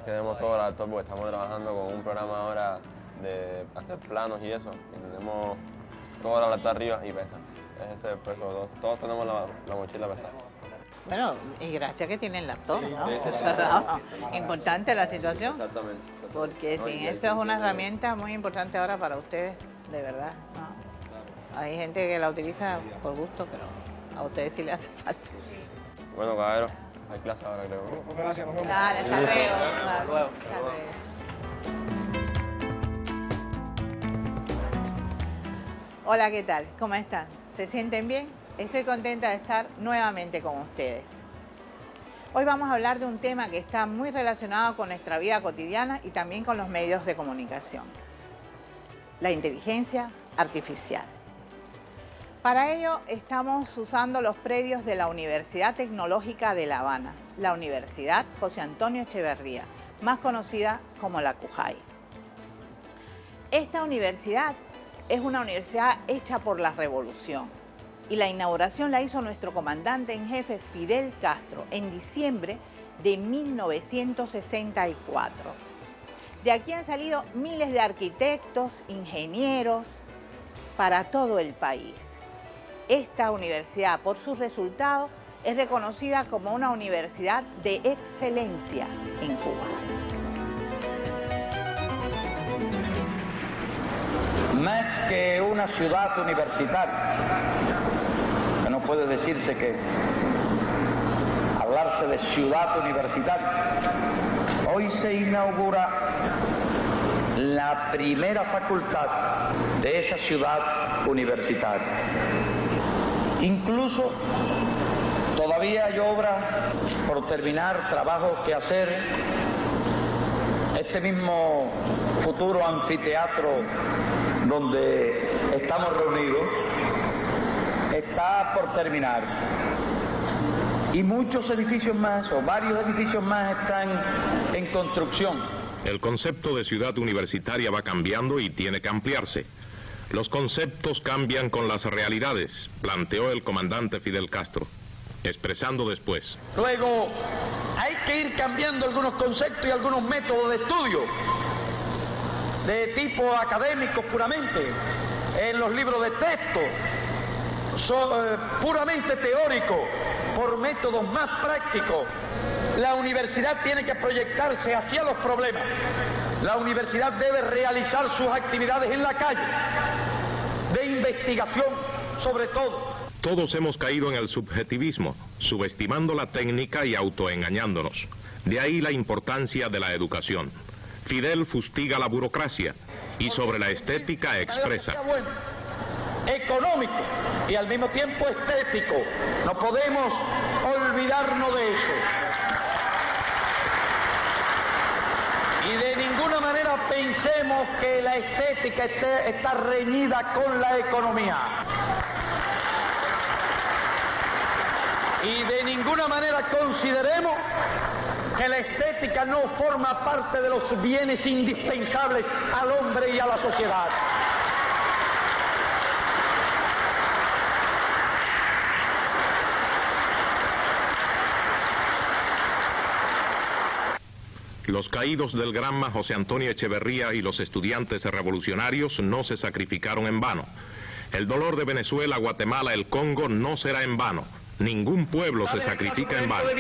tenemos todo el actor porque estamos trabajando con un programa ahora de hacer planos y eso. Y tenemos toda la lata arriba y pesa. Ese es el peso. Todos tenemos la mochila pesada. Bueno, y gracias que tienen laptop, ¿no? Sí, sí, sí. Importante la situación. Exactamente. Porque No, sin y eso es una herramienta muy importante ahora para ustedes, de verdad, ¿no? Hay gente que la utiliza por gusto, pero a ustedes sí les hace falta. Bueno, caballero, hay clase ahora, creo. Gracias, nos vemos. Dale, hasta luego. Hasta luego. Hasta luego. Hola, ¿qué tal? ¿Cómo están? ¿Se sienten bien? Estoy contenta de estar nuevamente con ustedes. Hoy vamos a hablar de un tema que está muy relacionado con nuestra vida cotidiana y también con los medios de comunicación. La inteligencia artificial. Para ello estamos usando los predios de la Universidad Tecnológica de La Habana, la Universidad José Antonio Echeverría, más conocida como la CUJAI. Esta universidad es una universidad hecha por la revolución y la inauguración la hizo nuestro comandante en jefe Fidel Castro en diciembre de 1964. De aquí han salido miles de arquitectos, ingenieros para todo el país. Esta universidad, por sus resultados, es reconocida como una universidad de excelencia en Cuba. Más que una ciudad universitaria, que no puede decirse que hablarse de ciudad universitaria, hoy se inaugura la primera facultad de esa ciudad universitaria. Incluso todavía hay obras por terminar, trabajos que hacer. Este mismo futuro anfiteatro donde estamos reunidos está por terminar. Y muchos edificios más, o varios edificios más, están en construcción. El concepto de ciudad universitaria va cambiando y tiene que ampliarse. Los conceptos cambian con las realidades, planteó el comandante Fidel Castro, expresando después: Luego, hay que ir cambiando algunos conceptos y algunos métodos de estudio, de tipo académico puramente, en los libros de texto, puramente teórico, por métodos más prácticos. La universidad tiene que proyectarse hacia los problemas. La universidad debe realizar sus actividades en la calle, de investigación sobre todo. Todos hemos caído en el subjetivismo, subestimando la técnica y autoengañándonos. De ahí la importancia de la educación. Fidel fustiga la burocracia y sobre la estética expresa: económico y al mismo tiempo estético. No podemos olvidarnos de eso. Y de ninguna manera pensemos que la estética está reñida con la economía. Y de ninguna manera consideremos que la estética no forma parte de los bienes indispensables al hombre y a la sociedad. Los caídos del Granma José Antonio Echeverría y los estudiantes revolucionarios no se sacrificaron en vano. El dolor de Venezuela, Guatemala, el Congo no será en vano. Ningún pueblo se sacrifica en vano.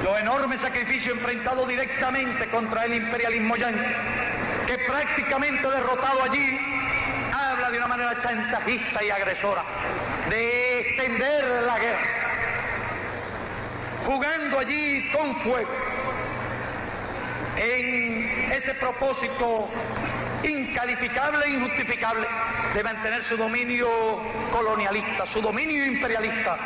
Los enormes sacrificios enfrentados directamente contra el imperialismo yanqui, que prácticamente derrotado allí, habla de una manera chantajista y agresora de extender la guerra, jugando allí con fuego en ese propósito incalificable e injustificable de mantener su dominio colonialista, su dominio imperialista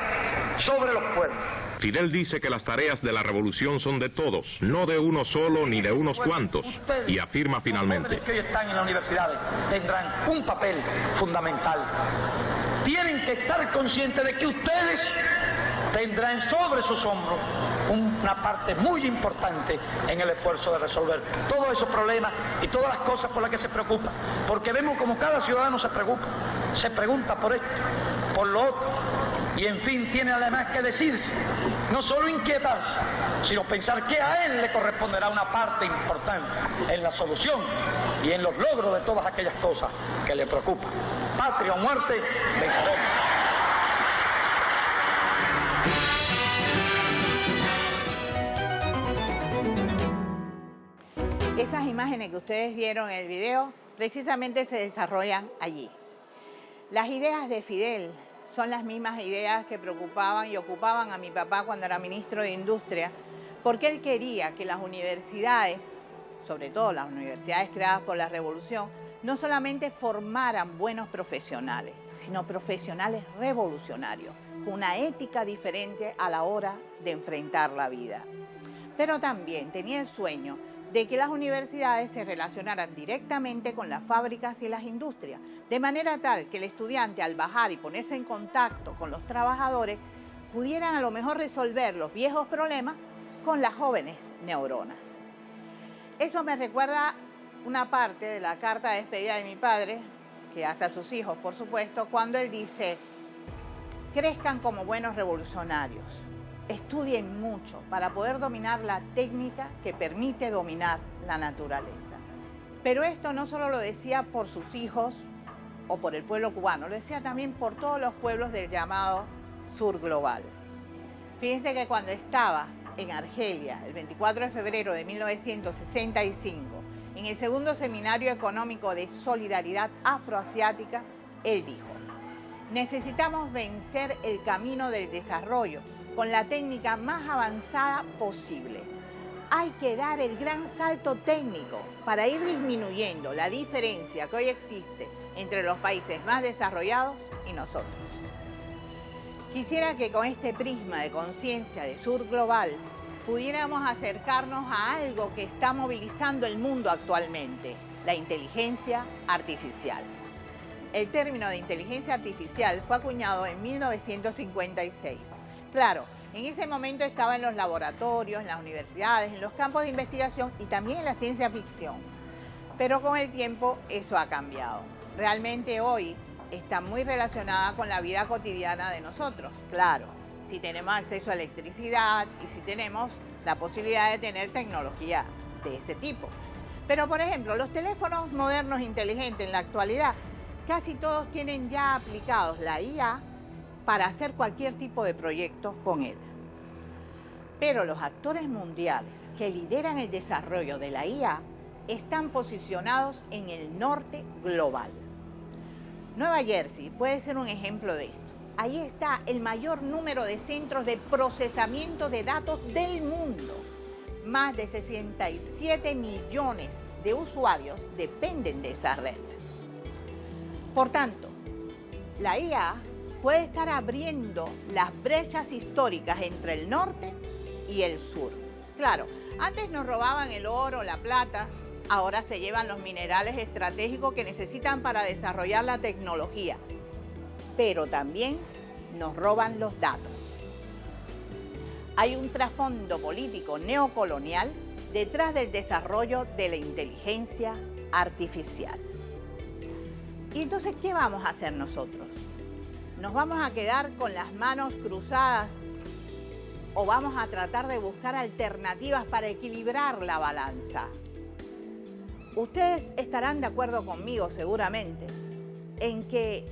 sobre los pueblos. Fidel dice que las tareas de la revolución son de todos, no de uno solo ni de unos cuantos, y afirma finalmente: Los jóvenes que hoy están en las universidades tendrán un papel fundamental. Tienen que estar conscientes de que ustedes tendrán sobre sus hombros una parte muy importante en el esfuerzo de resolver todos esos problemas y todas las cosas por las que se preocupa, porque vemos como cada ciudadano se pregunta por esto, por lo otro, Y en fin, tiene además que decirse, no solo inquietarse, sino pensar que a él le corresponderá una parte importante en la solución y en los logros de todas aquellas cosas que le preocupan. Patria o muerte, venceremos. Esas imágenes que ustedes vieron en el video precisamente se desarrollan allí. Las ideas de Fidel son las mismas ideas que preocupaban y ocupaban a mi papá cuando era ministro de Industria, porque él quería que las universidades, sobre todo las universidades creadas por la Revolución, no solamente formaran buenos profesionales, sino profesionales revolucionarios, con una ética diferente a la hora de enfrentar la vida. Pero también tenía el sueño de que las universidades se relacionaran directamente con las fábricas y las industrias, de manera tal que el estudiante al bajar y ponerse en contacto con los trabajadores pudieran a lo mejor resolver los viejos problemas con las jóvenes neuronas. Eso me recuerda una parte de la carta de despedida de mi padre, que hace a sus hijos, por supuesto, cuando él dice: crezcan como buenos revolucionarios. Estudien mucho para poder dominar la técnica que permite dominar la naturaleza. Pero esto no solo lo decía por sus hijos o por el pueblo cubano, lo decía también por todos los pueblos del llamado sur global. Fíjense que cuando estaba en Argelia, el 24 de febrero de 1965, en el segundo Seminario Económico de Solidaridad Afroasiática, él dijo: necesitamos vencer el camino del desarrollo con la técnica más avanzada posible. Hay que dar el gran salto técnico para ir disminuyendo la diferencia que hoy existe entre los países más desarrollados y nosotros. Quisiera que con este prisma de conciencia de sur global pudiéramos acercarnos a algo que está movilizando el mundo actualmente: la inteligencia artificial. El término de inteligencia artificial fue acuñado en 1956. Claro, en ese momento estaba en los laboratorios, en las universidades, en los campos de investigación y también en la ciencia ficción. Pero con el tiempo eso ha cambiado. Realmente hoy está muy relacionada con la vida cotidiana de nosotros. Claro, si tenemos acceso a electricidad y si tenemos la posibilidad de tener tecnología de ese tipo. Pero, por ejemplo, los teléfonos modernos inteligentes en la actualidad, casi todos tienen ya aplicados la IA para hacer cualquier tipo de proyecto con él. Pero los actores mundiales que lideran el desarrollo de la IA están posicionados en el norte global. Nueva Jersey puede ser un ejemplo de esto. Ahí está el mayor número de centros de procesamiento de datos del mundo. Más de 67 millones de usuarios dependen de esa red. Por tanto, la IA puede estar abriendo las brechas históricas entre el norte y el sur. Claro, antes nos robaban el oro, la plata, ahora se llevan los minerales estratégicos que necesitan para desarrollar la tecnología, pero también nos roban los datos. Hay un trasfondo político neocolonial detrás del desarrollo de la inteligencia artificial. ¿Y entonces qué vamos a hacer nosotros? ¿Nos vamos a quedar con las manos cruzadas o vamos a tratar de buscar alternativas para equilibrar la balanza? Ustedes estarán de acuerdo conmigo seguramente en que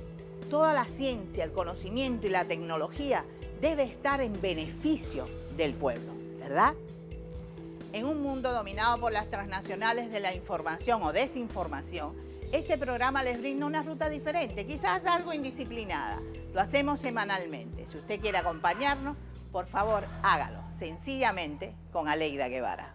toda la ciencia, el conocimiento y la tecnología debe estar en beneficio del pueblo, ¿verdad? En un mundo dominado por las transnacionales de la información o desinformación, este programa les brinda una ruta diferente, quizás algo indisciplinada. Lo hacemos semanalmente. Si usted quiere acompañarnos, por favor, hágalo, sencillamente con Aleida Guevara.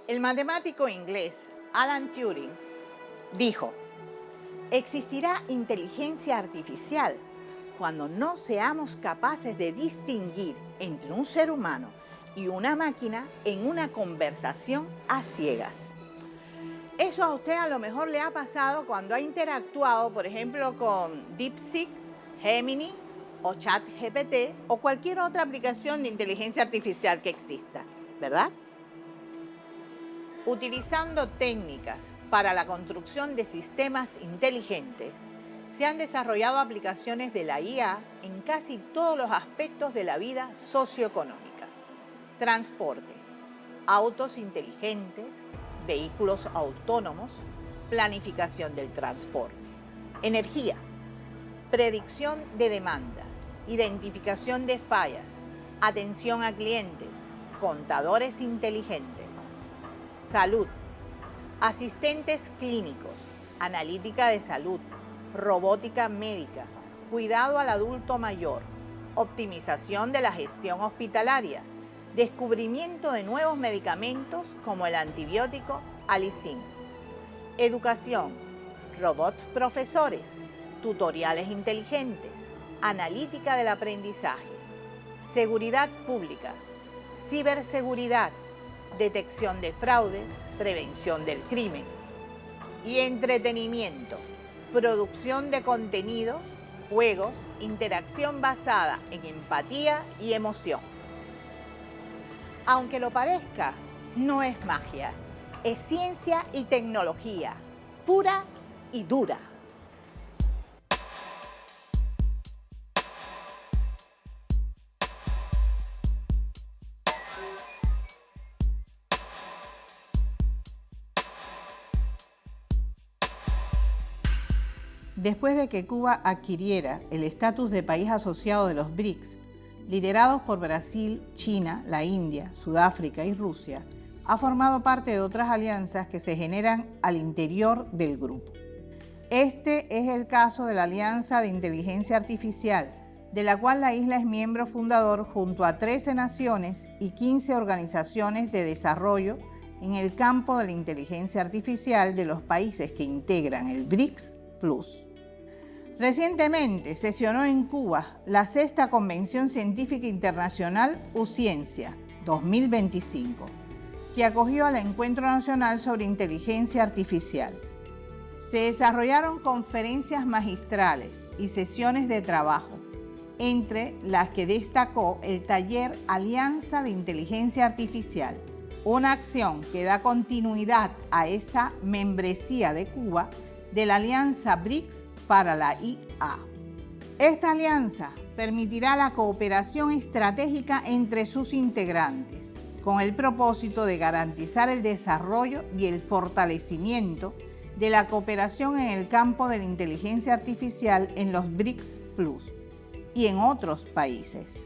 El matemático inglés Alan Turing dijo: existirá inteligencia artificial cuando no seamos capaces de distinguir entre un ser humano y una máquina en una conversación a ciegas. Eso a usted a lo mejor le ha pasado cuando ha interactuado, por ejemplo, con DeepSeek, Gemini o ChatGPT o cualquier otra aplicación de inteligencia artificial que exista, ¿verdad? Utilizando técnicas para la construcción de sistemas inteligentes, se han desarrollado aplicaciones de la IA en casi todos los aspectos de la vida socioeconómica: transporte, autos inteligentes, vehículos autónomos, planificación del transporte, energía, predicción de demanda, identificación de fallas, atención a clientes, contadores inteligentes, salud, asistentes clínicos, analítica de salud, robótica médica, cuidado al adulto mayor, optimización de la gestión hospitalaria, descubrimiento de nuevos medicamentos como el antibiótico Alicin, educación, robots profesores, tutoriales inteligentes, analítica del aprendizaje, seguridad pública, ciberseguridad, detección de fraudes, prevención del crimen y entretenimiento, producción de contenidos, juegos, interacción basada en empatía y emoción. Aunque lo parezca, no es magia, es ciencia y tecnología, pura y dura. Después de que Cuba adquiriera el estatus de país asociado de los BRICS, liderados por Brasil, China, la India, Sudáfrica y Rusia, ha formado parte de otras alianzas que se generan al interior del grupo. Este es el caso de la Alianza de Inteligencia Artificial, de la cual la isla es miembro fundador junto a 13 naciones y 15 organizaciones de desarrollo en el campo de la inteligencia artificial de los países que integran el BRICS Plus. Recientemente sesionó en Cuba la 6ª Convención Científica Internacional UCiencia 2025, que acogió al Encuentro Nacional sobre Inteligencia Artificial. Se desarrollaron conferencias magistrales y sesiones de trabajo, entre las que destacó el taller Alianza de Inteligencia Artificial, una acción que da continuidad a esa membresía de Cuba de la Alianza BRICS para la IA. Esta alianza permitirá la cooperación estratégica entre sus integrantes, con el propósito de garantizar el desarrollo y el fortalecimiento de la cooperación en el campo de la inteligencia artificial en los BRICS Plus y en otros países.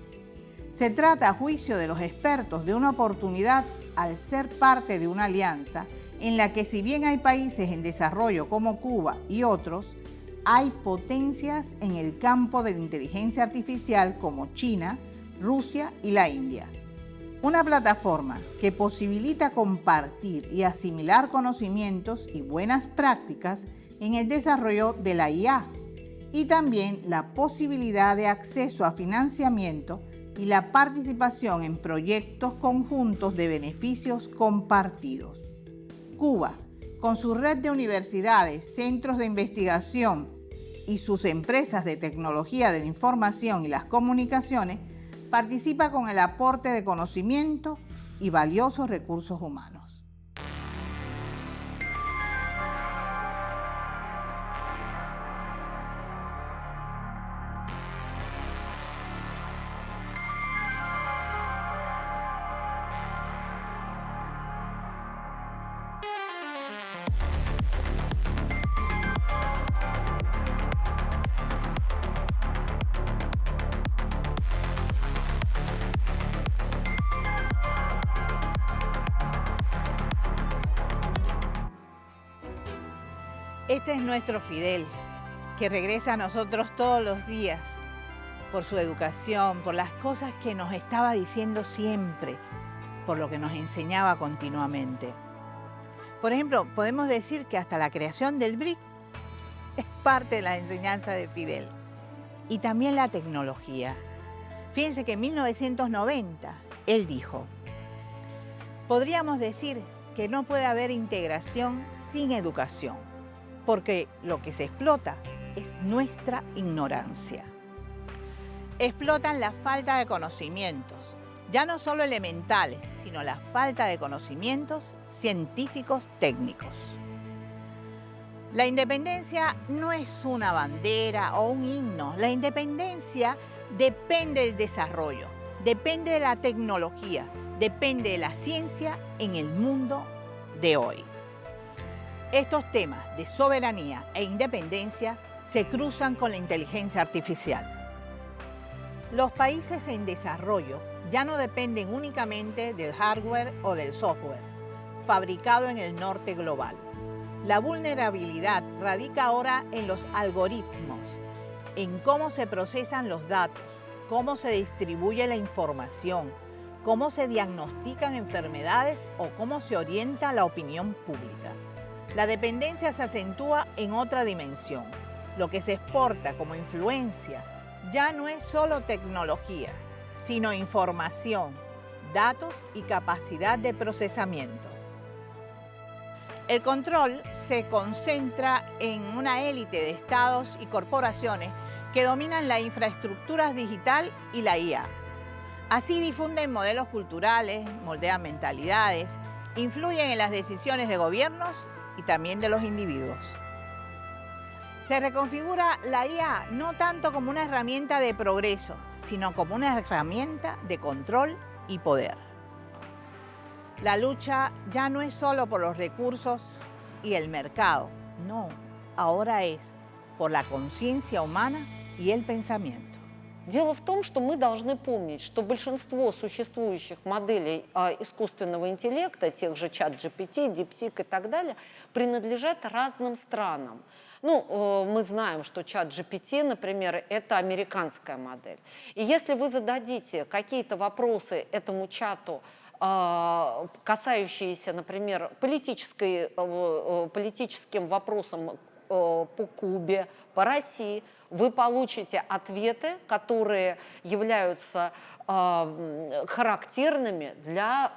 Se trata, a juicio de los expertos, de una oportunidad al ser parte de una alianza en la que, si bien hay países en desarrollo como Cuba y otros, hay potencias en el campo de la inteligencia artificial como China, Rusia y la India. Una plataforma que posibilita compartir y asimilar conocimientos y buenas prácticas en el desarrollo de la IA y también la posibilidad de acceso a financiamiento y la participación en proyectos conjuntos de beneficios compartidos. Cuba, con su red de universidades, centros de investigación y sus empresas de tecnología de la información y las comunicaciones, participa con el aporte de conocimiento y valiosos recursos humanos. Este es nuestro Fidel, que regresa a nosotros todos los días por su educación, por las cosas que nos estaba diciendo siempre, por lo que nos enseñaba continuamente. Por ejemplo, podemos decir que hasta la creación del BRIC es parte de la enseñanza de Fidel. Y también la tecnología. Fíjense que en 1990 él dijo: podríamos decir que no puede haber integración sin educación, porque lo que se explota es nuestra ignorancia. Explotan la falta de conocimientos, ya no solo elementales, sino la falta de conocimientos científicos técnicos. La independencia no es una bandera o un himno. La independencia depende del desarrollo, depende de la tecnología, depende de la ciencia en el mundo de hoy. Estos temas de soberanía e independencia se cruzan con la inteligencia artificial. Los países en desarrollo ya no dependen únicamente del hardware o del software fabricado en el norte global. La vulnerabilidad radica ahora en los algoritmos, en cómo se procesan los datos, cómo se distribuye la información, cómo se diagnostican enfermedades o cómo se orienta la opinión pública. La dependencia se acentúa en otra dimensión. Lo que se exporta como influencia ya no es solo tecnología, sino información, datos y capacidad de procesamiento. El control se concentra en una élite de estados y corporaciones que dominan la infraestructura digital y la IA. Así difunden modelos culturales, moldean mentalidades, influyen en las decisiones de gobiernos y también de los individuos. Se reconfigura la IA no tanto como una herramienta de progreso, sino como una herramienta de control y poder. La lucha ya no es solo por los recursos y el mercado, no, ahora es por la conciencia humana y el pensamiento. Дело в том, что мы должны помнить, что большинство существующих моделей искусственного интеллекта, тех же ChatGPT, DeepSeek и так далее, принадлежат разным странам. Ну, мы знаем, что ChatGPT, например, это американская модель. И если вы зададите какие-то вопросы этому чату, касающиеся, например, политическим вопросам по Кубе, по России, вы получите ответы, которые являются характерными для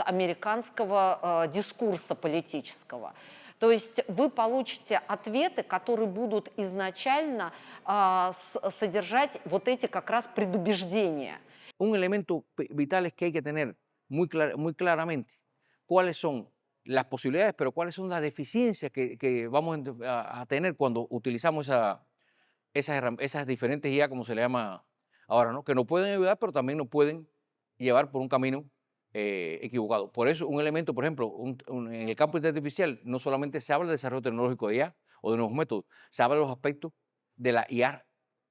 американского дискурса политического. То есть вы получите ответы, которые будут изначально содержать вот эти как раз предубеждения. Un elemento vital es que hay que tener muy claramente cuáles son las posibilidades, pero cuáles son las deficiencias que vamos a tener cuando utilizamos esas diferentes IA, como se le llama ahora, ¿no? Que nos pueden ayudar, pero también nos pueden llevar por un camino equivocado. Por eso, un elemento, por ejemplo, en el campo de inteligencia artificial, no solamente se habla del desarrollo tecnológico de IA o de nuevos métodos, se habla de los aspectos de la IA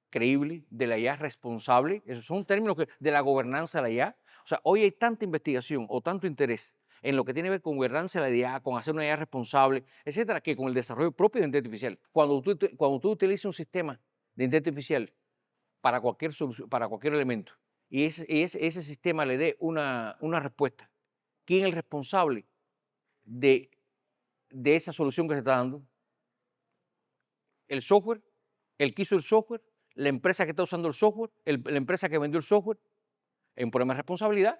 creíble, de la IA responsable, esos son términos de la gobernanza de la IA. O sea, hoy hay tanta investigación o tanto interés en lo que tiene que ver con gobernanza de la IA, con hacer una IA responsable, etcétera, que con el desarrollo propio de inteligencia artificial. Cuando tú utilizas un sistema de inteligencia artificial para cualquier solución, para cualquier elemento, y ese sistema le dé una respuesta, ¿quién es el responsable de esa solución que se está dando? ¿El software? ¿El que hizo el software? ¿La empresa que está usando el software? ¿La empresa que vendió el software? Es un problema de responsabilidad.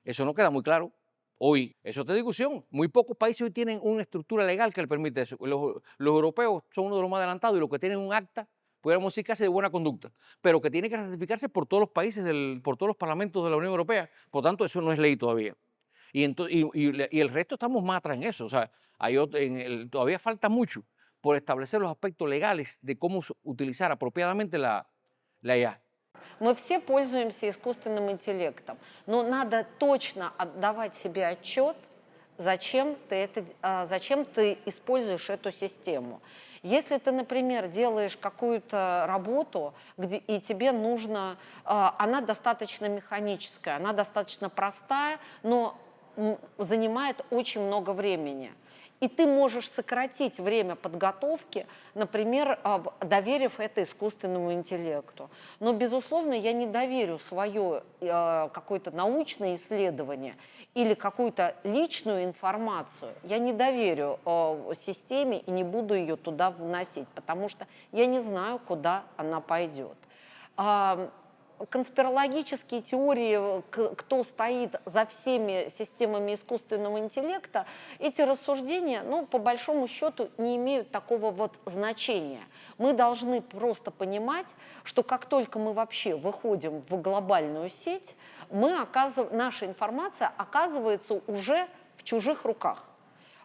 Eso no queda muy claro. Hoy, eso es otra discusión. Muy pocos países hoy tienen una estructura legal que le permite eso. Los europeos son uno de los más adelantados y los que tienen un acta, pudiéramos decir casi de buena conducta, pero que tiene que ratificarse por todos los países, por todos los parlamentos de la Unión Europea. Por tanto, eso no es ley todavía. Y el resto estamos más atrás en eso. O sea, todavía falta mucho por establecer los aspectos legales de cómo utilizar apropiadamente la IA. Мы все пользуемся искусственным интеллектом, но надо точно отдавать себе отчет, зачем ты используешь эту систему. Если ты, например, делаешь какую-то работу, и тебе нужно, она достаточно механическая, она достаточно простая, но занимает очень много времени. И ты можешь сократить время подготовки, например, доверив это искусственному интеллекту. Но, безусловно, я не доверю свое какое-то научное исследование или какую-то личную информацию, я не доверю системе и не буду ее туда вносить, потому что я не знаю, куда она пойдет. Конспирологические теории, кто стоит за всеми системами искусственного интеллекта, эти рассуждения, ну, по большому счету, не имеют такого вот значения. Мы должны просто понимать, что как только мы вообще выходим в глобальную сеть, наша информация оказывается уже в чужих руках.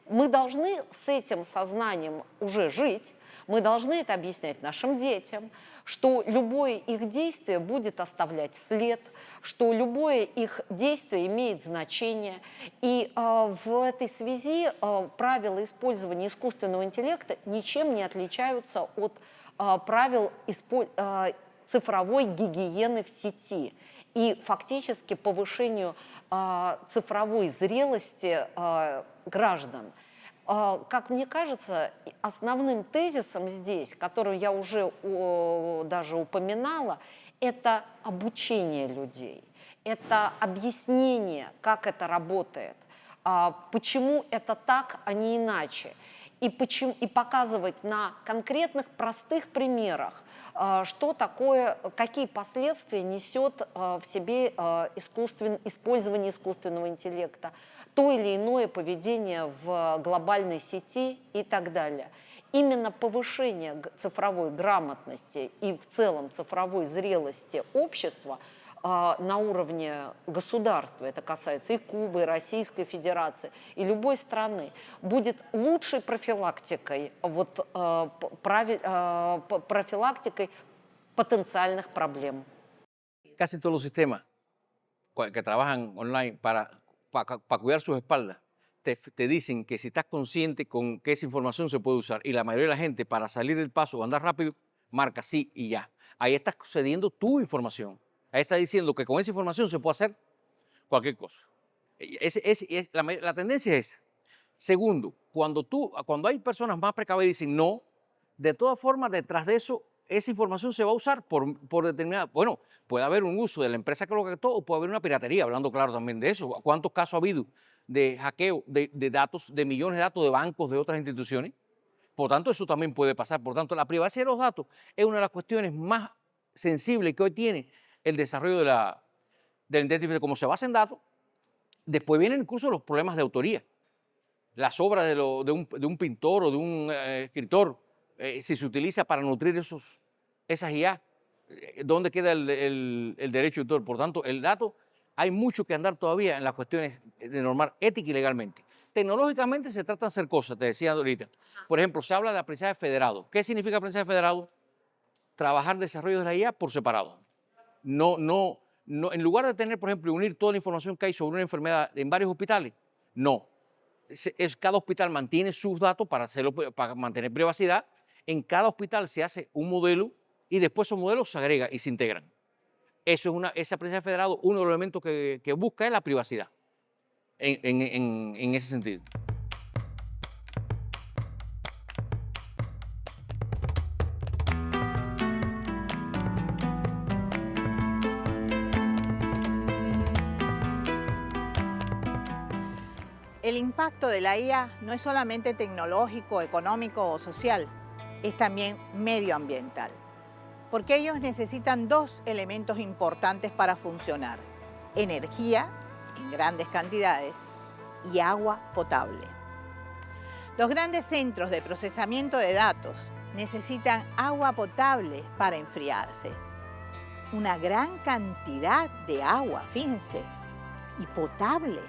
Мы должны с этим сознанием уже жить, мы должны это объяснять нашим детям, что любое их действие будет оставлять след, что любое их действие имеет значение. И в этой связи правила использования искусственного интеллекта ничем не отличаются от правил цифровой гигиены в сети и фактически повышению цифровой зрелости граждан. Как мне кажется, основным тезисом здесь, который я уже даже упоминала, это обучение людей, это объяснение, как это работает, почему это так, а не иначе, и показывать на конкретных простых примерах, что такое, какие последствия несет в себе использование искусственного интеллекта, то или иное поведение в глобальной сети и так далее. Именно повышение цифровой грамотности и в целом цифровой зрелости общества на уровне государства, это касается и Кубы, и Российской Федерации, и любой страны, будет лучшей профилактикой, профилактикой потенциальных проблем. Casi todos los sistemas que trabajan online para cuidar sus espaldas te dicen que si estás consciente con que esa información se puede usar, y la mayoría de la gente para salir del paso o andar rápido marca sí y ya. Ahí estás cediendo tu información. Ahí está diciendo que con esa información se puede hacer cualquier cosa. La tendencia es esa. Segundo, cuando hay personas más precavidas y dicen no, de todas formas, detrás de eso, esa información se va a usar por determinada... Bueno, puede haber un uso de la empresa que lo captó o puede haber una piratería, hablando claro también de eso. ¿Cuántos casos ha habido de hackeo de datos, de millones de datos de bancos, de otras instituciones? Por tanto, eso también puede pasar. Por tanto, la privacidad de los datos es una de las cuestiones más sensibles que hoy tiene el desarrollo de la inteligencia artificial. Como se basa en datos, después vienen incluso los problemas de autoría. Las obras de un pintor o de un escritor, si se utiliza para nutrir esas IA, ¿dónde queda el derecho de autor? Por tanto, el dato, hay mucho que andar todavía en las cuestiones de normar ética y legalmente. Tecnológicamente se tratan de hacer cosas, te decía ahorita. Por ejemplo, se habla de aprendizaje federado. ¿Qué significa aprendizaje federado? Trabajar desarrollo de la IA por separado. No, en lugar de tener, por ejemplo, unir toda la información que hay sobre una enfermedad en varios hospitales, no. Cada hospital mantiene sus datos para mantener privacidad. En cada hospital se hace un modelo y después esos modelos se agregan y se integran. Ese aprendizaje federado, uno de los elementos que busca es la privacidad en ese sentido. El impacto de la IA no es solamente tecnológico, económico o social, es también medioambiental, porque ellos necesitan dos elementos importantes para funcionar: energía en grandes cantidades y agua potable. Los grandes centros de procesamiento de datos necesitan agua potable para enfriarse. Una gran cantidad de agua, fíjense, y potable.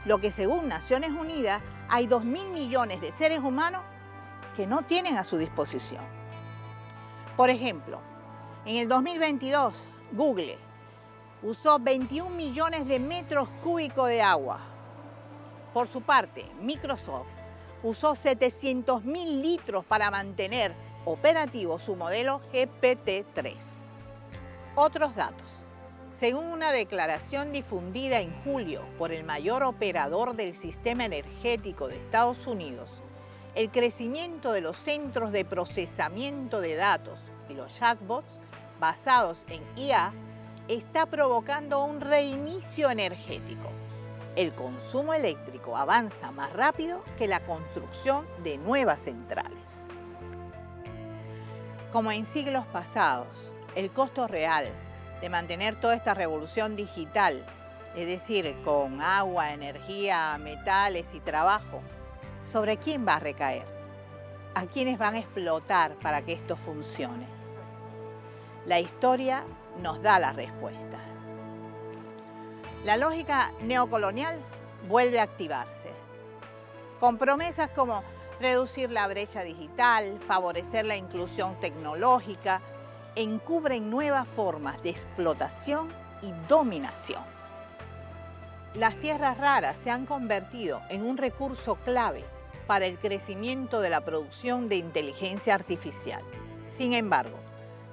Lo que según Naciones Unidas hay 2.000 millones de seres humanos que no tienen a su disposición. Por ejemplo, en el 2022, Google usó 21 millones de metros cúbicos de agua. Por su parte, Microsoft usó 700.000 litros para mantener operativo su modelo GPT-3. Otros datos. Según una declaración difundida en julio por el mayor operador del sistema energético de Estados Unidos, El crecimiento de los centros de procesamiento de datos y los chatbots basados en IA está provocando un reinicio energético. El consumo eléctrico avanza más rápido que la construcción de nuevas centrales. Como en siglos pasados, el costo real de mantener toda esta revolución digital, es decir, con agua, energía, metales y trabajo, ¿sobre quién va a recaer? ¿A quiénes van a explotar para que esto funcione? La historia nos da la respuesta. La lógica neocolonial vuelve a activarse, con promesas como reducir la brecha digital, favorecer la inclusión tecnológica, encubren nuevas formas de explotación y dominación. Las tierras raras se han convertido en un recurso clave para el crecimiento de la producción de inteligencia artificial. Sin embargo,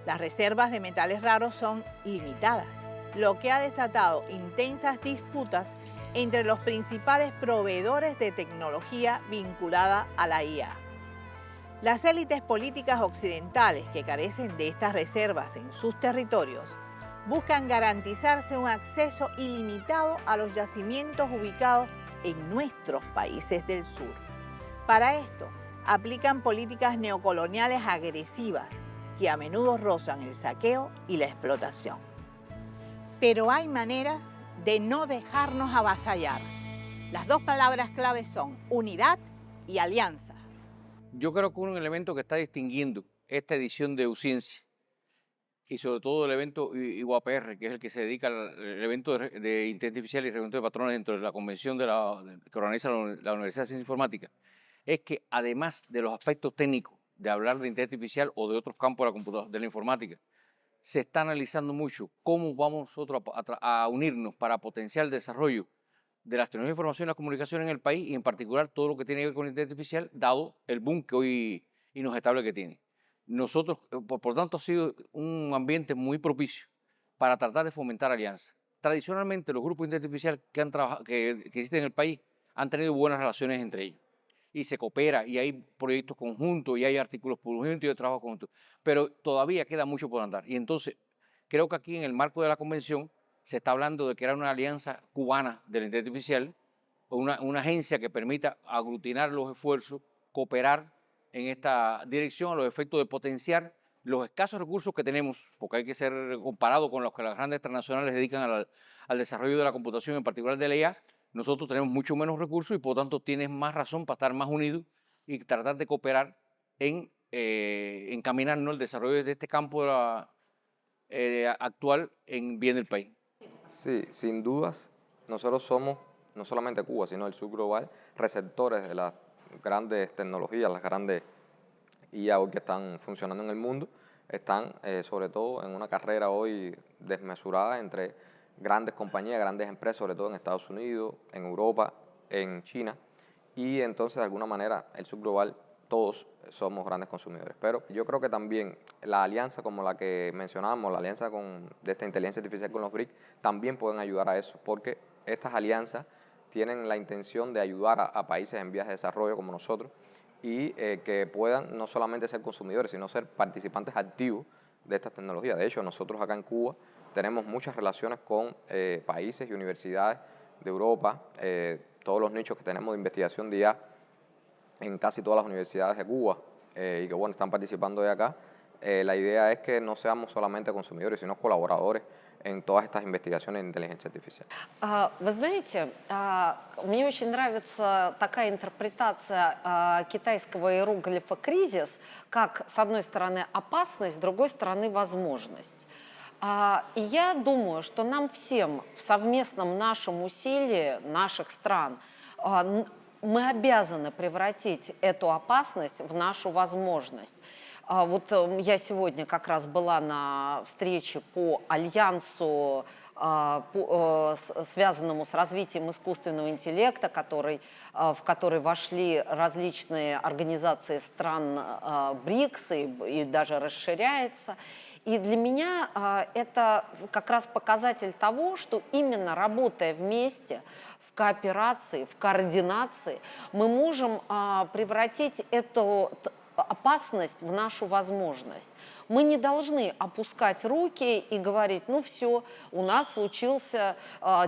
las reservas de metales raros son limitadas, lo que ha desatado intensas disputas entre los principales proveedores de tecnología vinculada a la IA. Las élites políticas occidentales que carecen de estas reservas en sus territorios buscan garantizarse un acceso ilimitado a los yacimientos ubicados en nuestros países del sur. Para esto, aplican políticas neocoloniales agresivas que a menudo rozan el saqueo y la explotación. Pero hay maneras de no dejarnos avasallar. Las dos palabras claves son unidad y alianza. Yo creo que un elemento que está distinguiendo esta edición de UCiencia y sobre todo el evento IUAPR, que es el que se dedica al evento de inteligencia artificial y reglamento de patrones dentro de la convención que organiza la Universidad de Ciencia Informática, es que además de los aspectos técnicos de hablar de inteligencia artificial o de otros campos de la informática, se está analizando mucho cómo vamos nosotros a unirnos para potenciar el desarrollo de las tecnologías de información y la comunicación en el país y en particular todo lo que tiene que ver con la inteligencia artificial, dado el boom que hoy inobjetable que tiene. Nosotros, por tanto, ha sido un ambiente muy propicio para tratar de fomentar alianzas. Tradicionalmente, los grupos de inteligencia artificial que existen en el país han tenido buenas relaciones entre ellos y se coopera y hay proyectos conjuntos y hay artículos conjuntos y hay trabajo conjunto, pero todavía queda mucho por andar. Y entonces, creo que aquí en el marco de la convención se está hablando de crear una alianza cubana de la inteligencia artificial, una agencia que permita aglutinar los esfuerzos, cooperar en esta dirección a los efectos de potenciar los escasos recursos que tenemos, porque hay que ser comparado con los que las grandes transnacionales dedican al desarrollo de la computación, en particular de la IA. Nosotros tenemos mucho menos recursos y por lo tanto tienes más razón para estar más unidos y tratar de cooperar en encaminarnos el desarrollo de este campo actual en bien del país. Sí, sin dudas, nosotros somos, no solamente Cuba, sino el sur global, receptores de las grandes tecnologías, las grandes IA hoy que están funcionando en el mundo, están sobre todo en una carrera hoy desmesurada entre grandes compañías, grandes empresas, sobre todo en Estados Unidos, en Europa, en China, y entonces de alguna manera el sur global todos somos grandes consumidores. Pero yo creo que también la alianza como la que mencionábamos, la alianza de esta inteligencia artificial con los BRICS, también pueden ayudar a eso, porque estas alianzas tienen la intención de ayudar a países en vías de desarrollo como nosotros y que puedan no solamente ser consumidores, sino ser participantes activos de estas tecnologías. De hecho, nosotros acá en Cuba tenemos muchas relaciones con países y universidades de Europa, todos los nichos que tenemos de investigación de IA en casi todas las universidades de Cuba y que bueno, están participando de acá. La idea es que no seamos solamente consumidores, sino colaboradores en todas estas investigaciones de inteligencia artificial. Вы знаете, мне очень нравится такая интерпретация китайского иероглифа «кризис», как, с одной стороны, опасность, с другой стороны, возможность. И я думаю, что нам всем в совместном нашем усилии, наших стран, мы обязаны превратить эту опасность в нашу возможность. Вот я сегодня как раз была на встрече по альянсу, связанному с развитием искусственного интеллекта, в который вошли различные организации стран БРИКС и даже расширяется. И для меня это как раз показатель того, что именно работая вместе, в кооперации, в координации мы можем превратить эту опасность в нашу возможность. Мы не должны опускать руки и говорить, ну все, у нас случился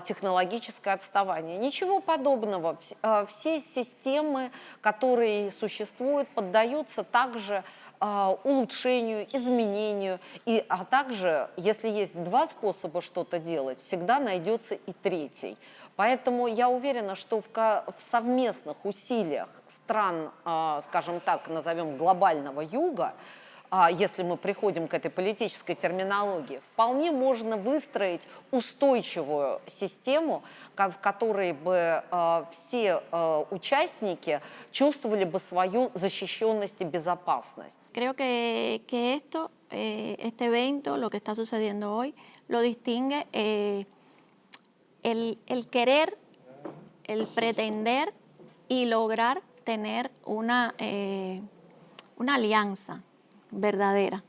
технологическое отставание. Ничего подобного. Все системы, которые существуют, поддаются также улучшению, изменению. А также, если есть два способа что-то делать, всегда найдется и третий. Поэтому я уверена, что в совместных усилиях стран, скажем так, назовем глобального юга, если мы приходим к этой политической терминологии, вполне можно выстроить устойчивую систему, в которой бы все участники чувствовали бы свою защищенность и безопасность. Creo que este evento, lo que está sucediendo hoy, lo distingue el querer, el pretender y lograr tener una alianza verdadera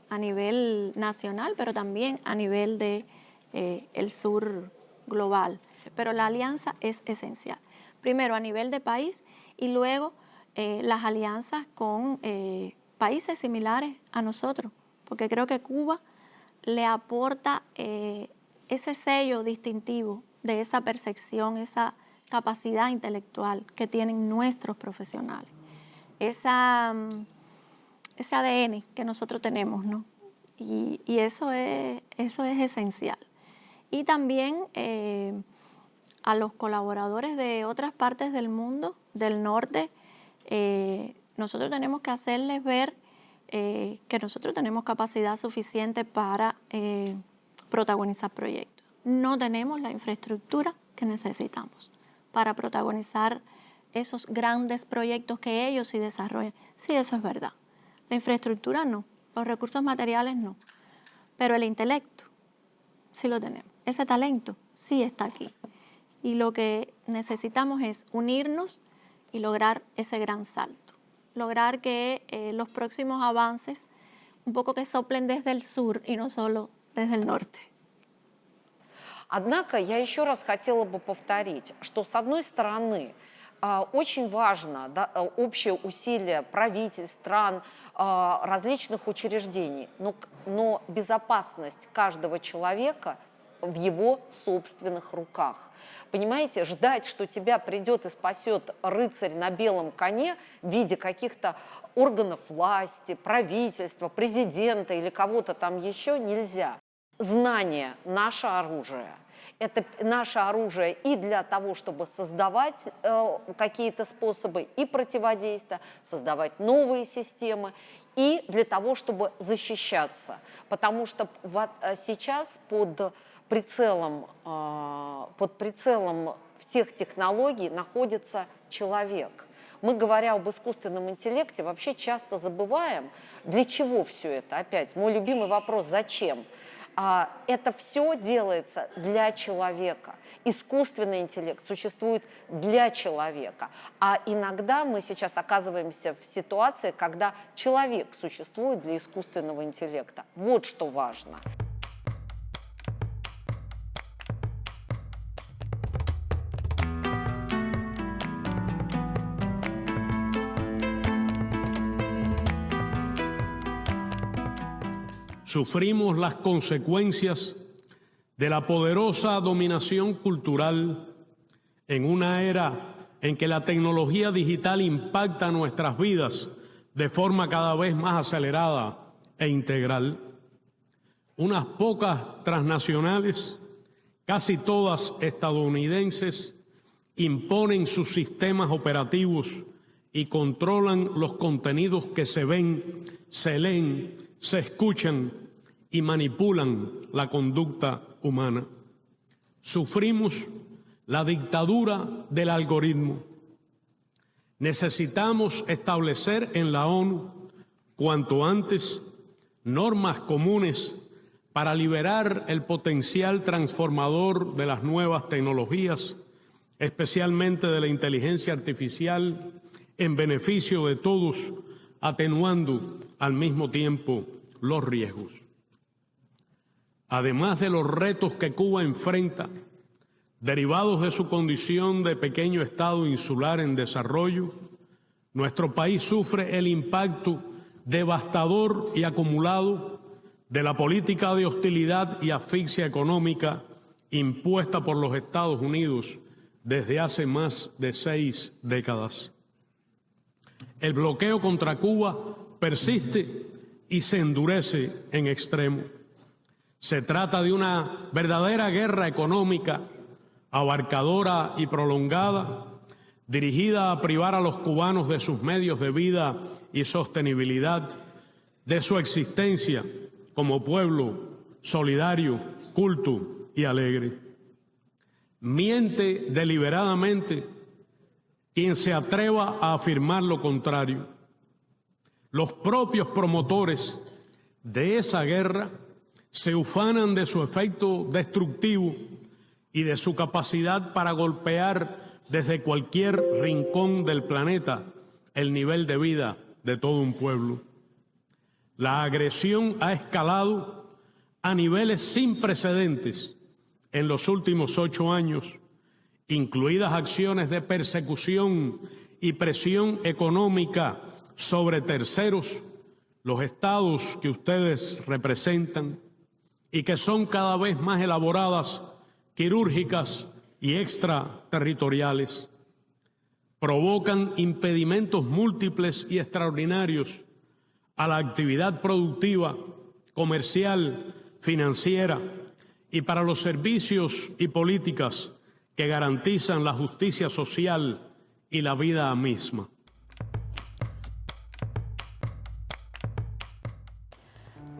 a nivel nacional, pero también a nivel de el sur global. Pero la alianza es esencial. Primero a nivel de país y luego las alianzas con países similares a nosotros, porque creo que Cuba le aporta ese sello distintivo de esa percepción, esa capacidad intelectual que tienen nuestros profesionales, ese ADN que nosotros tenemos, ¿no? Y eso es esencial. Y también a los colaboradores de otras partes del mundo, del norte, nosotros tenemos que hacerles ver que nosotros tenemos capacidad suficiente para protagonizar proyectos. No tenemos la infraestructura que necesitamos para protagonizar esos grandes proyectos que ellos sí desarrollan. Sí, eso es verdad. La infraestructura no, los recursos materiales no, pero el intelecto sí lo tenemos. Ese talento sí está aquí. Y lo que necesitamos es unirnos y lograr ese gran salto. Lograr que los próximos avances un poco que soplen desde el sur y no solo desde el norte. Однако я еще раз хотела бы повторить, что с одной стороны очень важно общее усилие правительств, стран, различных учреждений, но безопасность каждого человека в его собственных руках. Понимаете, ждать, что тебя придет и спасет рыцарь на белом коне в виде каких-то органов власти, правительства, президента или кого-то там еще нельзя. Знание – наше оружие. Это наше оружие и для того, чтобы создавать какие-то способы и противодействия, создавать новые системы, и для того, чтобы защищаться. Потому что сейчас под прицелом всех технологий находится человек. Мы, говоря об искусственном интеллекте, вообще часто забываем, для чего все это. Опять, мой любимый вопрос – зачем? Это все делается для человека. Искусственный интеллект существует для человека. А иногда мы сейчас оказываемся в ситуации, когда человек существует для искусственного интеллекта. Вот что важно. Sufrimos las consecuencias de la poderosa dominación cultural en una era en que la tecnología digital impacta nuestras vidas de forma cada vez más acelerada e integral. Unas pocas transnacionales, casi todas estadounidenses, imponen sus sistemas operativos y controlan los contenidos que se ven, se leen, se escuchan y manipulan la conducta humana. Sufrimos la dictadura del algoritmo. Necesitamos establecer en la ONU cuanto antes normas comunes para liberar el potencial transformador de las nuevas tecnologías, especialmente de la inteligencia artificial, en beneficio de todos, atenuando al mismo tiempo los riesgos. Además de los retos que Cuba enfrenta, derivados de su condición de pequeño estado insular en desarrollo, nuestro país sufre el impacto devastador y acumulado de la política de hostilidad y asfixia económica impuesta por los Estados Unidos desde hace más de 6 décadas. El bloqueo contra Cuba persiste y se endurece en extremo. Se trata de una verdadera guerra económica abarcadora y prolongada, dirigida a privar a los cubanos de sus medios de vida y sostenibilidad, de su existencia como pueblo solidario, culto y alegre. Miente deliberadamente quien se atreva a afirmar lo contrario. Los propios promotores de esa guerra se ufanan de su efecto destructivo y de su capacidad para golpear desde cualquier rincón del planeta el nivel de vida de todo un pueblo. La agresión ha escalado a niveles sin precedentes en los últimos 8 años, incluidas acciones de persecución y presión económica sobre terceros, los estados que ustedes representan, y que son cada vez más elaboradas, quirúrgicas y extraterritoriales. Provocan impedimentos múltiples y extraordinarios a la actividad productiva, comercial, financiera y para los servicios y políticas que garantizan la justicia social y la vida misma.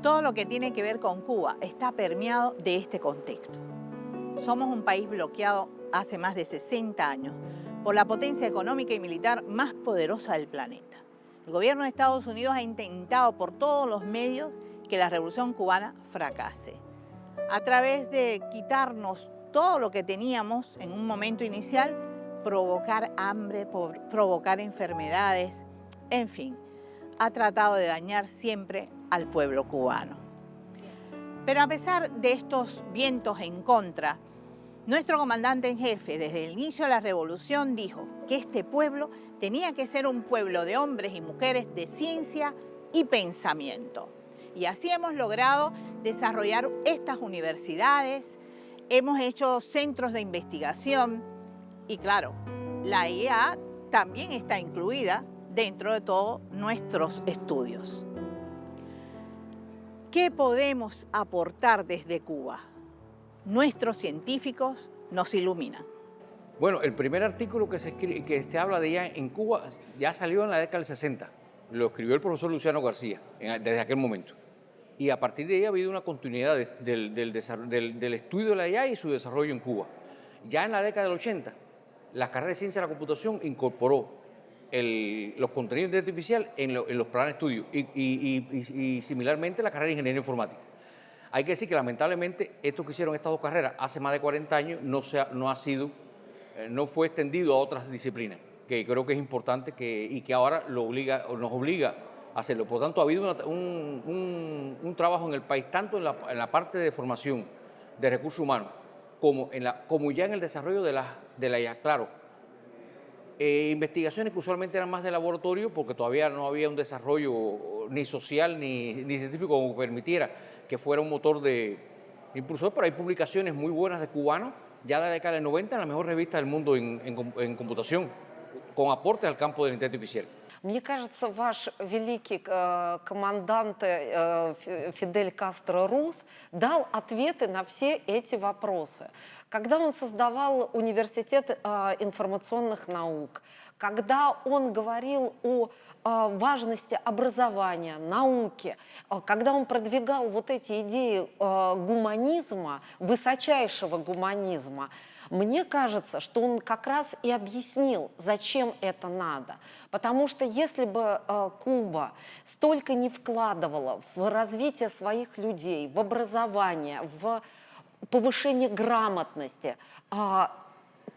Todo lo que tiene que ver con Cuba está permeado de este contexto. Somos un país bloqueado hace más de 60 años por la potencia económica y militar más poderosa del planeta. El gobierno de Estados Unidos ha intentado por todos los medios que la revolución cubana fracase. A través de quitarnos todo lo que teníamos en un momento inicial, provocar hambre, provocar enfermedades, en fin, ha tratado de dañar siempre al pueblo cubano. Pero a pesar de estos vientos en contra, nuestro comandante en jefe desde el inicio de la revolución dijo que este pueblo tenía que ser un pueblo de hombres y mujeres de ciencia y pensamiento. Y así hemos logrado desarrollar estas universidades, hemos hecho centros de investigación y claro, la IEA también está incluida dentro de todos nuestros estudios. ¿Qué podemos aportar desde Cuba? Nuestros científicos nos iluminan. Bueno, el primer artículo que se habla de ella en Cuba ya salió en la década del 60. Lo escribió el profesor Luciano García desde aquel momento. Y a partir de ahí ha habido una continuidad del estudio de la IA y su desarrollo en Cuba. Ya en la década del 80, la carrera de Ciencia de la Computación incorporó los contenidos de inteligencia artificial en los planes de estudio y similarmente la carrera de Ingeniería Informática. Hay que decir que lamentablemente esto que hicieron estas dos carreras hace más de 40 años no fue extendido a otras disciplinas, que creo que es importante y que ahora nos obliga a hacerlo. Por lo tanto, ha habido un trabajo en el país, tanto en la parte de formación de recursos humanos, como ya en el desarrollo de la IA. Claro, investigaciones que usualmente eran más de laboratorio, porque todavía no había un desarrollo ni social ni científico como permitiera que fuera un motor de impulsor, pero hay publicaciones muy buenas de cubanos, ya de la década del 90, en la mejor revista del mundo en computación, con aportes al campo de la inteligencia artificial. Мне кажется, ваш великий командант Фидель Кастро Рус дал ответы на все эти вопросы. Когда он создавал университет информационных наук, когда он говорил о важности образования, науки, когда он продвигал вот эти идеи гуманизма, высочайшего гуманизма, мне кажется, что он как раз и объяснил, зачем это надо. Потому что если бы Куба столько не вкладывала в развитие своих людей, в образование, в повышение грамотности,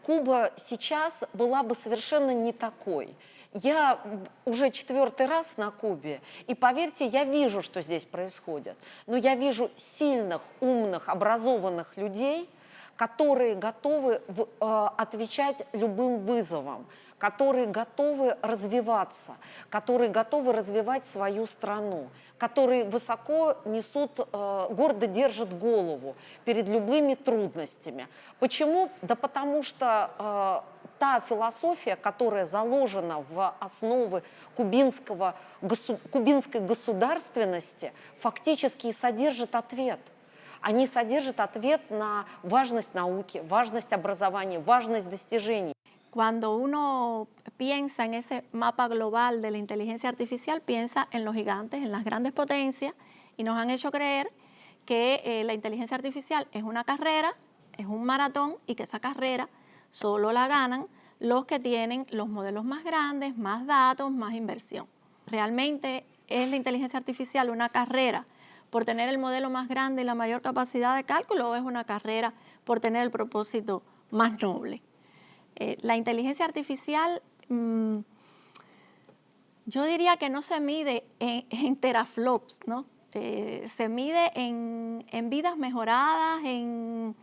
Куба сейчас была бы совершенно не такой. Я уже 4-й раз на Кубе, и поверьте, я вижу, что здесь происходит. Но я вижу сильных, умных, образованных людей, которые готовы отвечать любым вызовам, которые готовы развиваться, которые готовы развивать свою страну, которые высоко несут, гордо держат голову перед любыми трудностями. Почему? Да потому что та философия, которая заложена в основы кубинской государственности, фактически и содержит ответ. Они содержат ответ на важность науки, важность образования, важность достижений. Cuando uno piensa en ese mapa global de la inteligencia artificial, piensa en los gigantes, en las grandes potencias, y nos han hecho creer que la inteligencia artificial es una carrera, es un maratón, y que esa carrera solo la ganan los que tienen los modelos más grandes, más datos, más inversión. ¿Realmente es la inteligencia artificial una carrera por tener el modelo más grande y la mayor capacidad de cálculo, o es una carrera por tener el propósito más noble? La inteligencia artificial, yo diría que no se mide en teraflops, ¿no? Se mide en vidas mejoradas, en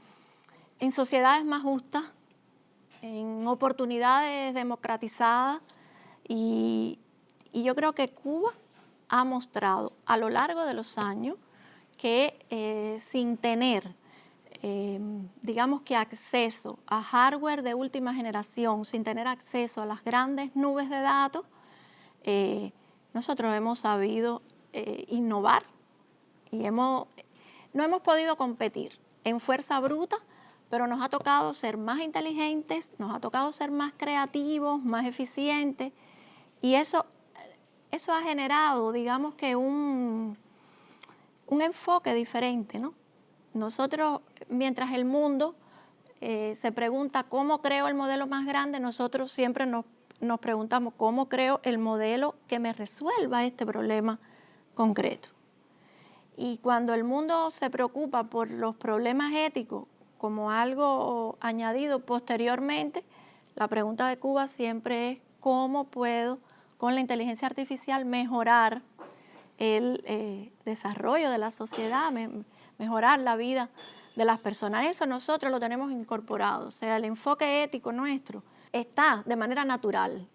sociedades más justas, en oportunidades democratizadas, y yo creo que Cuba ha mostrado a lo largo de los años que sin tener digamos que acceso a hardware de última generación, sin tener acceso a las grandes nubes de datos, nosotros hemos sabido innovar y no hemos podido competir en fuerza bruta, pero nos ha tocado ser más inteligentes, nos ha tocado ser más creativos, más eficientes, y eso ha generado, digamos que un enfoque diferente, ¿no? Nosotros, mientras el mundo se pregunta cómo creo el modelo más grande, nosotros siempre nos preguntamos cómo creo el modelo que me resuelva este problema concreto. Y cuando el mundo se preocupa por los problemas éticos como algo añadido posteriormente, la pregunta de Cuba siempre es cómo puedo con la inteligencia artificial mejorar el desarrollo de la sociedad, mejorar la vida de las personas. Eso nosotros lo tenemos incorporado, o sea, el enfoque ético nuestro está de manera natural,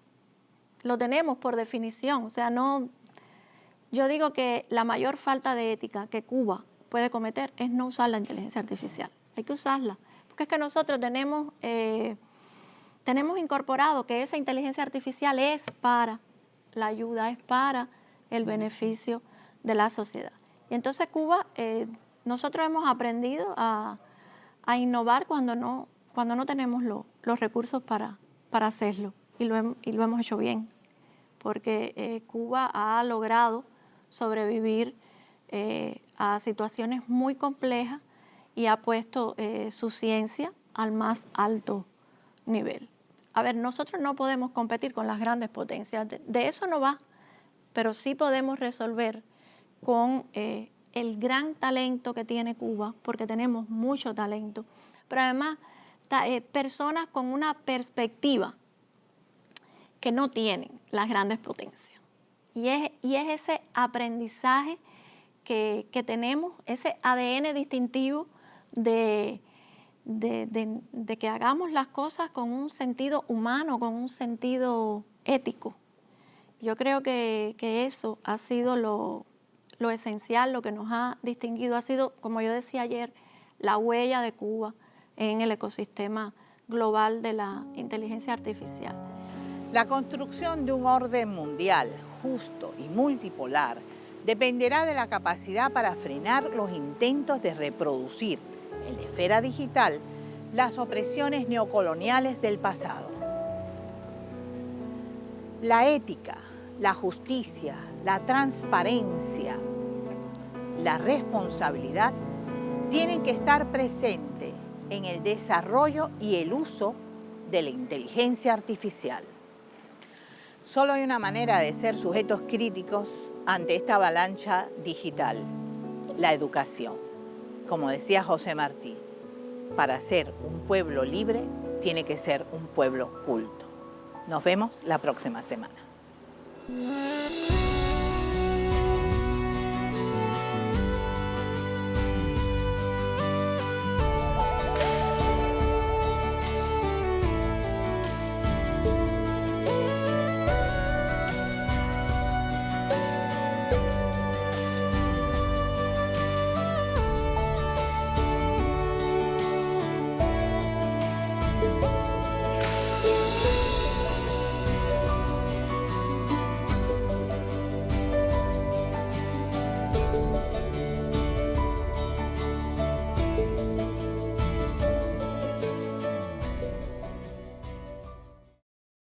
lo tenemos por definición, o sea, yo digo que la mayor falta de ética que Cuba puede cometer es no usar la inteligencia artificial, hay que usarla, porque es que nosotros tenemos incorporado que esa inteligencia artificial es para la ayuda, es para el beneficio de la sociedad. Y entonces Cuba, nosotros hemos aprendido a innovar cuando no tenemos los recursos para hacerlo, y lo hemos hecho bien, porque Cuba ha logrado sobrevivir a situaciones muy complejas y ha puesto su ciencia al más alto nivel. A ver, nosotros no podemos competir con las grandes potencias, de eso no va, pero sí podemos resolver con el gran talento que tiene Cuba, porque tenemos mucho talento, pero además personas con una perspectiva que no tienen las grandes potencias. Y es ese aprendizaje que tenemos, ese ADN distintivo de que hagamos las cosas con un sentido humano, con un sentido ético. Yo creo que eso ha sido lo esencial, lo que nos ha distinguido, ha sido, como yo decía ayer, la huella de Cuba en el ecosistema global de la inteligencia artificial. La construcción de un orden mundial justo y multipolar dependerá de la capacidad para frenar los intentos de reproducir en la esfera digital las opresiones neocoloniales del pasado. La ética, la justicia, la transparencia, la responsabilidad tienen que estar presentes en el desarrollo y el uso de la inteligencia artificial. Solo hay una manera de ser sujetos críticos ante esta avalancha digital: la educación. Como decía José Martí, para ser un pueblo libre tiene que ser un pueblo culto. Nos vemos la próxima semana.